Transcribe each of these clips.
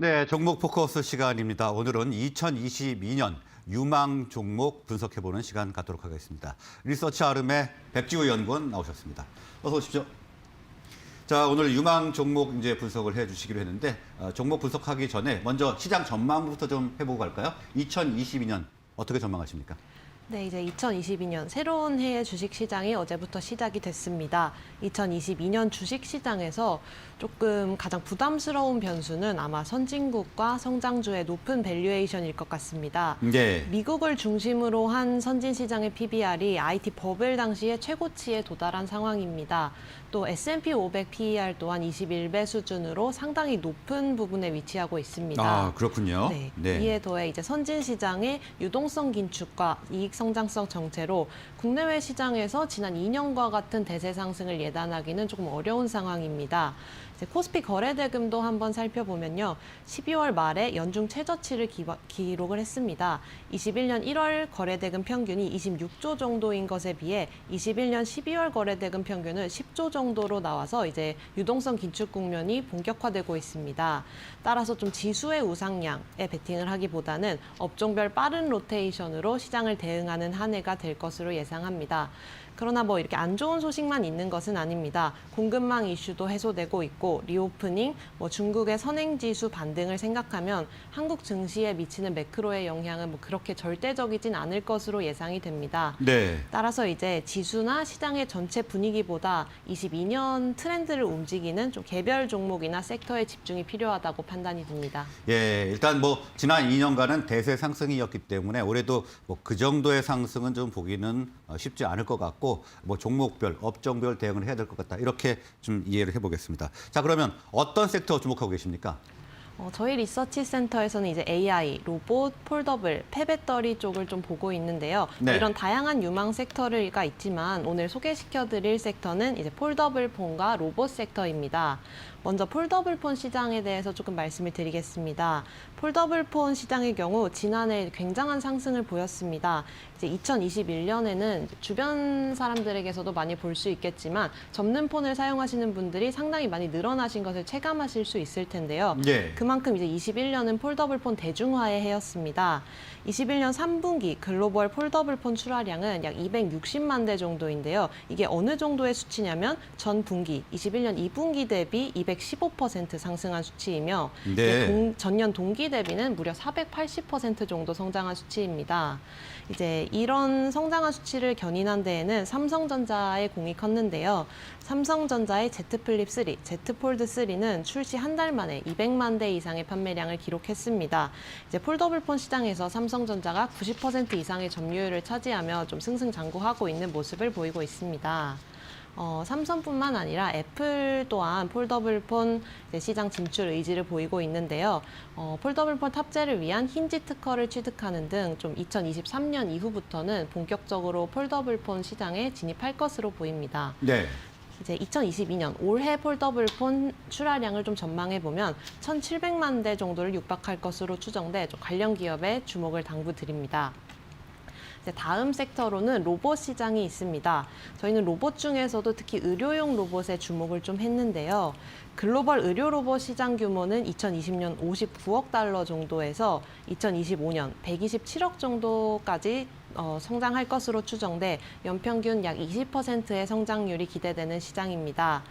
네, 종목 포커스 시간입니다. 오늘은 2022년 유망 종목 분석해보는 시간 갖도록 하겠습니다. 리서치 아름의 백지우 연구원 나오셨습니다. 어서 오십시오. 자, 오늘 유망 종목 이제 분석을 해주시기로 했는데 종목 분석하기 전에 먼저 시장 전망부터 좀 해보고 갈까요? 2022년 어떻게 전망하십니까? 네, 이제 2022년 새로운 해의 주식시장이 어제부터 시작이 됐습니다. 2022년 주식시장에서 조금 가장 부담스러운 변수는 아마 선진국과 성장주의 높은 밸류에이션일 것 같습니다. 네. 미국을 중심으로 한 선진시장의 PBR이 IT 버블 당시의 최고치에 도달한 상황입니다. 또 S&P 500 PER 또한 21배 수준으로 상당히 높은 부분에 위치하고 있습니다. 아, 그렇군요. 네. 네. 이에 더해 이제 선진 시장의 유동성 긴축과 이익 성장성 정체로 국내외 시장에서 지난 2년과 같은 대세 상승을 예단하기는 조금 어려운 상황입니다. 이제 코스피 거래대금도 한번 살펴보면요. 12월 말에 연중 최저치를 기록을 했습니다. 21년 1월 거래대금 평균이 26조 정도인 것에 비해 21년 12월 거래대금 평균은 10조 정도로 나와서 이제 유동성 긴축 국면이 본격화되고 있습니다. 따라서 좀 지수의 우상향에 베팅을 하기보다는 업종별 빠른 로테이션으로 시장을 대응하는 한 해가 될 것으로 예상합니다. 그러나 뭐 이렇게 안 좋은 소식만 있는 것은 아닙니다. 공급망 이슈도 해소되고 있고 리오프닝, 중국의 선행지수 반등을 생각하면 한국 증시에 미치는 매크로의 영향은 뭐 그렇게 절대적이진 않을 것으로 예상이 됩니다. 네. 따라서 이제 지수나 시장의 전체 분위기보다 22년 트렌드를 움직이는 좀 개별 종목이나 섹터에 집중이 필요하다고 판단이 듭니다. 예, 일단 뭐 지난 2년간은 대세 상승이었기 때문에 올해도 뭐 그 정도의 상승은 좀 보기는 쉽지 않을 것 같고 뭐 종목별, 업종별 대응을 해야 될 것 같다. 이렇게 좀 이해를 해보겠습니다. 자, 그러면 어떤 섹터 주목하고 계십니까? 저희 리서치 센터에서는 이제 AI, 로봇, 폴더블, 폐배터리 쪽을 좀 보고 있는데요. 네. 이런 다양한 유망 섹터가 있지만 오늘 소개시켜드릴 섹터는 이제 폴더블 폰과 로봇 섹터입니다. 먼저 폴더블 폰 시장에 대해서 조금 말씀을 드리겠습니다. 폴더블 폰 시장의 경우 지난해 굉장한 상승을 보였습니다. 이제 2021년에는 주변 사람들에게서도 많이 볼 수 있겠지만 접는 폰을 사용하시는 분들이 상당히 많이 늘어나신 것을 체감하실 수 있을 텐데요. 예. 그만큼 이제 21년은 폴더블 폰 대중화의 해였습니다. 21년 3분기 글로벌 폴더블 폰 출하량은 약 260만 대 정도인데요. 이게 어느 정도의 수치냐면 전 분기 21년 2분기 대비 215% 상승한 수치이며 네. 전년 동기 대비는 무려 480% 정도 성장한 수치입니다. 이제 이런 성장한 수치를 견인한 데에는 삼성전자의 공이 컸는데요. 삼성전자의 Z 플립 3, Z 폴드 3는 출시 한 달 만에 200만 대 이상의 판매량을 기록했습니다. 이제 폴더블 폰 시장에서 삼성전자가 90% 이상의 점유율을 차지하며 좀 승승장구하고 있는 모습을 보이고 있습니다. 삼성뿐만 아니라 애플 또한 폴더블 폰 시장 진출 의지를 보이고 있는데요. 폴더블 폰 탑재를 위한 힌지 특허를 취득하는 등 좀 2023년 이후부터는 본격적으로 폴더블 폰 시장에 진입할 것으로 보입니다. 네. 이제 2022년 올해 폴더블 폰 출하량을 좀 전망해 보면 1,700만 대 정도를 육박할 것으로 추정돼 좀 관련 기업에 주목을 당부드립니다. 다음 섹터로는 로봇 시장이 있습니다. 저희는 로봇 중에서도 특히 의료용 로봇에 주목을 좀 했는데요. 글로벌 의료 로봇 시장 규모는 2020년 59억 달러 정도에서 2025년 127억 정도까지 성장할 것으로 추정돼 연평균 약 20%의 성장률이 기대되는 시장입니다.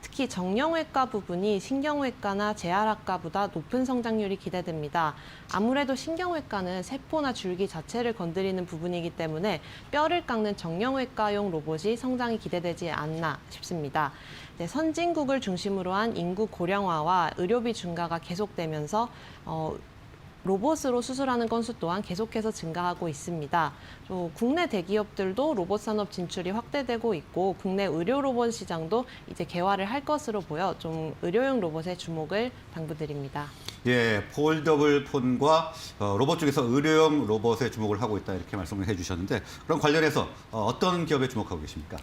특히 정형외과 부분이 신경외과나 재활학과보다 높은 성장률이 기대됩니다. 아무래도 신경외과는 세포나 줄기 자체를 건드리는 부분이기 때문에 뼈를 깎는 정형외과용 로봇이 성장이 기대되지 않나 싶습니다. 네, 선진국을 중심으로 한 인구 고령화와 의료비 증가가 계속되면서 로봇으로 수술하는 건수 또한 계속해서 증가하고 있습니다. 또 국내 대기업들도 로봇 산업 진출이 확대되고 있고 국내 의료 로봇 시장도 이제 개화를 할 것으로 보여 좀 의료용 로봇에 주목을 당부드립니다. 예, 폴더블 폰과 로봇 중에서 의료용 로봇에 주목을 하고 있다 이렇게 말씀을 해주셨는데 그럼 관련해서 어떤 기업에 주목하고 계십니까?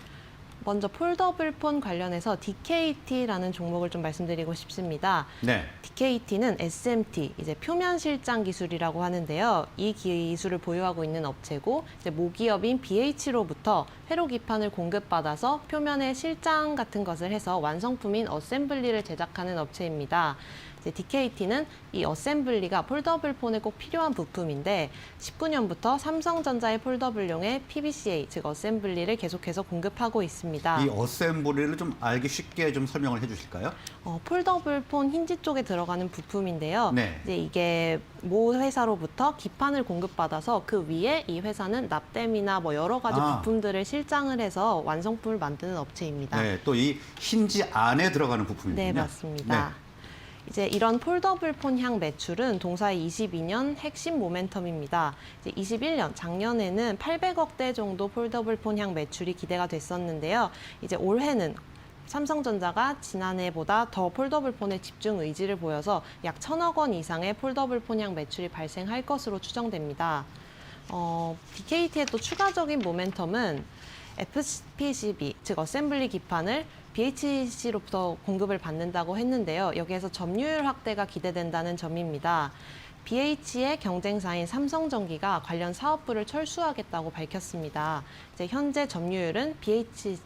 먼저 폴더블 폰 관련해서 DKT라는 종목을 좀 말씀드리고 싶습니다. 네. DKT는 SMT, 이제 표면 실장 기술이라고 하는데요. 이 기술을 보유하고 있는 업체고 이제 모기업인 BH로부터 회로 기판을 공급받아서 표면에 실장 같은 것을 해서 완성품인 어셈블리를 제작하는 업체입니다. 이제 DKT는 이 어셈블리가 폴더블 폰에 꼭 필요한 부품인데 19년부터 삼성전자의 폴더블용의 PBCA, 즉 어셈블리를 계속해서 공급하고 있습니다. 이 어셈블리를 좀 알기 쉽게 좀 설명을 해주실까요? 폴더블 폰 힌지 쪽에 들어가는 부품인데요. 네. 이제 이게 모 회사로부터 기판을 공급받아서 그 위에 이 회사는 납땜이나 뭐 여러 가지 부품들을 실장을 해서 완성품을 만드는 업체입니다. 네, 또 이 힌지 안에 들어가는 부품이군요. 네, 맞습니다. 이제 이런 폴더블 폰 향 매출은 동사의 22년 핵심 모멘텀입니다. 이제 21년 작년에는 800억대 정도 폴더블 폰 향 매출이 기대가 됐었는데요. 이제 올해는 삼성전자가 지난해보다 더 폴더블 폰에 집중 의지를 보여서 약 1,000억 원 이상의 폴더블 폰 향 매출이 발생할 것으로 추정됩니다. DKT의 또 추가적인 모멘텀은 FPGB, 즉 어셈블리 기판을 BHC로부터 공급을 받는다고 했는데요. 여기에서 점유율 확대가 기대된다는 점입니다. BH의 경쟁사인 삼성전기가 관련 사업부를 철수하겠다고 밝혔습니다. 이제 현재 점유율은 BH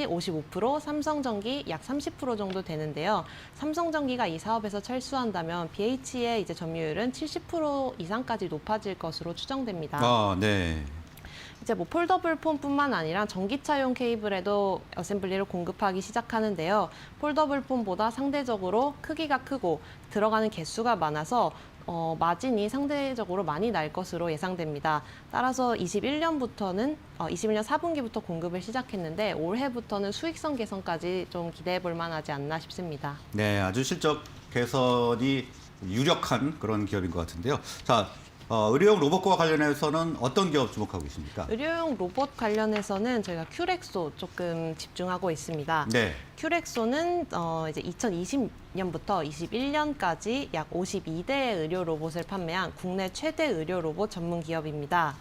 55%, 삼성전기 약 30% 정도 되는데요. 삼성전기가 이 사업에서 철수한다면 BH의 이제 점유율은 70% 이상까지 높아질 것으로 추정됩니다. 네. 이제 뭐 폴더블 폰뿐만 아니라 전기차용 케이블에도 어셈블리를 공급하기 시작하는데요. 폴더블 폰보다 상대적으로 크기가 크고 들어가는 개수가 많아서 마진이 상대적으로 많이 날 것으로 예상됩니다. 따라서 21년 4분기부터 공급을 시작했는데 올해부터는 수익성 개선까지 좀 기대해 볼 만하지 않나 싶습니다. 네, 아주 실적 개선이 유력한 그런 기업인 것 같은데요. 자, 의료용 로봇과 관련해서는 어떤 기업 주목하고 계십니까? 의료용 로봇 관련해서는 저희가 큐렉소 조금 집중하고 있습니다. 네. 큐렉소는 이제 2020년부터 21년까지 약 52대의 의료 로봇을 판매한 국내 최대 의료 로봇 전문 기업입니다.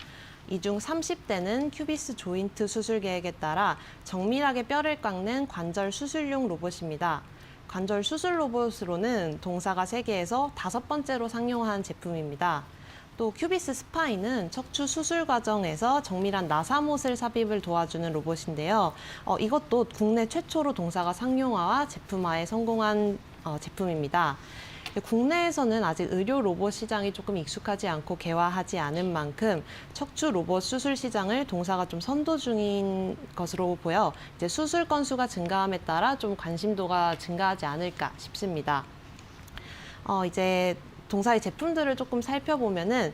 이 중 30대는 큐비스 조인트 수술 계획에 따라 정밀하게 뼈를 깎는 관절 수술용 로봇입니다. 관절 수술 로봇으로는 동사가 세계에서 5번째로 상용한 제품입니다. 또 큐비스 스파인은 척추 수술 과정에서 정밀한 나사못을 삽입을 도와주는 로봇인데요. 이것도 국내 최초로 동사가 상용화와 제품화에 성공한 제품입니다. 국내에서는 아직 의료 로봇 시장이 조금 익숙하지 않고 개화하지 않은 만큼 척추 로봇 수술 시장을 동사가 좀 선도 중인 것으로 보여 이제 수술 건수가 증가함에 따라 좀 관심도가 증가하지 않을까 싶습니다. 이제 동사의 제품들을 조금 살펴보면은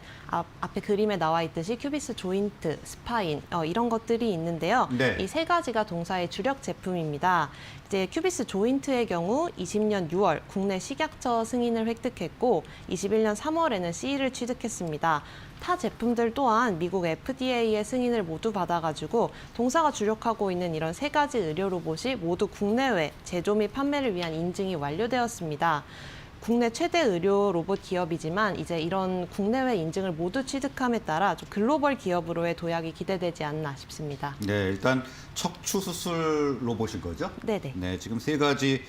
앞에 그림에 나와 있듯이 큐비스 조인트, 스파인 이런 것들이 있는데요. 네. 이 세 가지가 동사의 주력 제품입니다. 이제 큐비스 조인트의 경우 20년 6월 국내 식약처 승인을 획득했고 21년 3월에는 CE를 취득했습니다. 타 제품들 또한 미국 FDA의 승인을 모두 받아가지고 동사가 주력하고 있는 이런 세 가지 의료 로봇이 모두 국내외 제조 및 판매를 위한 인증이 완료되었습니다. 국내 최대 의료 로봇 기업이지만 이제 이런 국내외 인증을 모두 취득함에 따라 좀 글로벌 기업으로의 도약이 기대되지 않나 싶습니다. 네, 일단 척추 수술 로봇인 거죠? 네네. 네, 지금 세 가지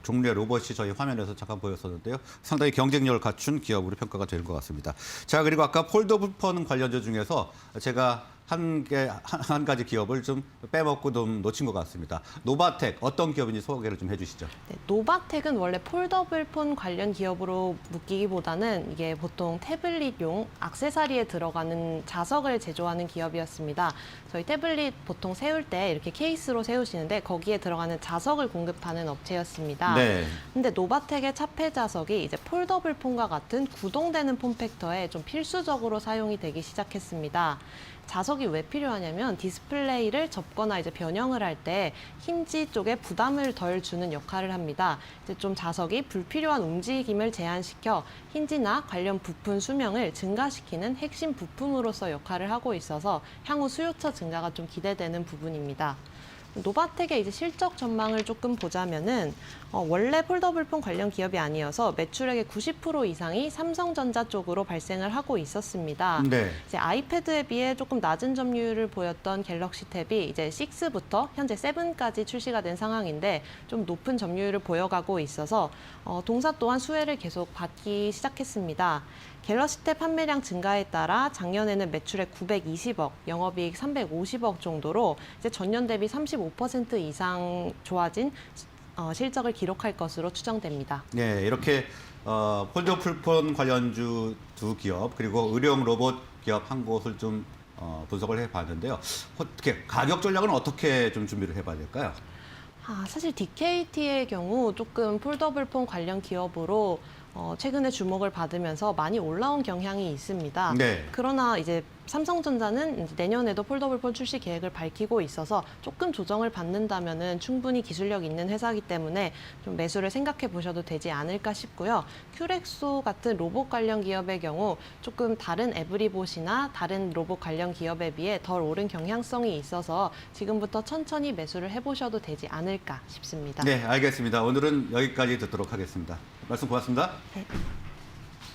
종류의 로봇이 저희 화면에서 잠깐 보였었는데요. 상당히 경쟁력을 갖춘 기업으로 평가가 될 것 같습니다. 자, 그리고 아까 폴더블 폰 관련주 중에서 제가 한 가지 기업을 좀 빼먹고 좀 놓친 것 같습니다. 노바텍 어떤 기업인지 소개를 좀 해주시죠. 네, 노바텍은 원래 폴더블 폰 관련 기업으로 묶이기보다는 이게 보통 태블릿용 액세서리에 들어가는 자석을 제조하는 기업이었습니다. 저희 태블릿 보통 세울 때 이렇게 케이스로 세우시는데 거기에 들어가는 자석을 공급하는 업체였습니다. 네. 근데 노바텍의 차폐 자석이 이제 폴더블 폰과 같은 구동되는 폼팩터에 좀 필수적으로 사용이 되기 시작했습니다. 자석이 왜 필요하냐면 디스플레이를 접거나 이제 변형을 할 때 힌지 쪽에 부담을 덜 주는 역할을 합니다. 이제 좀 자석이 불필요한 움직임을 제한시켜 힌지나 관련 부품 수명을 증가시키는 핵심 부품으로서 역할을 하고 있어서 향후 수요처 증가가 좀 기대되는 부분입니다. 노바텍의 이제 실적 전망을 조금 보자면은 원래 폴더블폰 관련 기업이 아니어서 매출액의 90% 이상이 삼성전자 쪽으로 발생을 하고 있었습니다. 네. 이제 아이패드에 비해 조금 낮은 점유율을 보였던 갤럭시 탭이 이제 6부터 현재 7까지 출시가 된 상황인데 좀 높은 점유율을 보여가고 있어서 동사 또한 수혜를 계속 받기 시작했습니다. 갤럭시 탭 판매량 증가에 따라 작년에는 매출액 920억, 영업이익 350억 정도로 이제 전년 대비 35% 이상 좋아진 실적을 기록할 것으로 추정됩니다. 네, 이렇게 폴더블폰 관련주 두 기업 그리고 의료용 로봇 기업 한 곳을 좀 분석을 해봤는데요. 어떻게 가격 전략은 어떻게 좀 준비를 해봐야 될까요? 사실 DKT의 경우 조금 폴더블폰 관련 기업으로 최근에 주목을 받으면서 많이 올라온 경향이 있습니다. 네. 그러나 이제 삼성전자는 이제 내년에도 폴더블폰 출시 계획을 밝히고 있어서 조금 조정을 받는다면은 충분히 기술력 있는 회사이기 때문에 좀 매수를 생각해 보셔도 되지 않을까 싶고요. 큐렉소 같은 로봇 관련 기업의 경우 조금 다른 에브리봇이나 다른 로봇 관련 기업에 비해 덜 오른 경향성이 있어서 지금부터 천천히 매수를 해보셔도 되지 않을까 싶습니다. 네, 알겠습니다. 오늘은 여기까지 듣도록 하겠습니다. 말씀 고맙습니다. 네.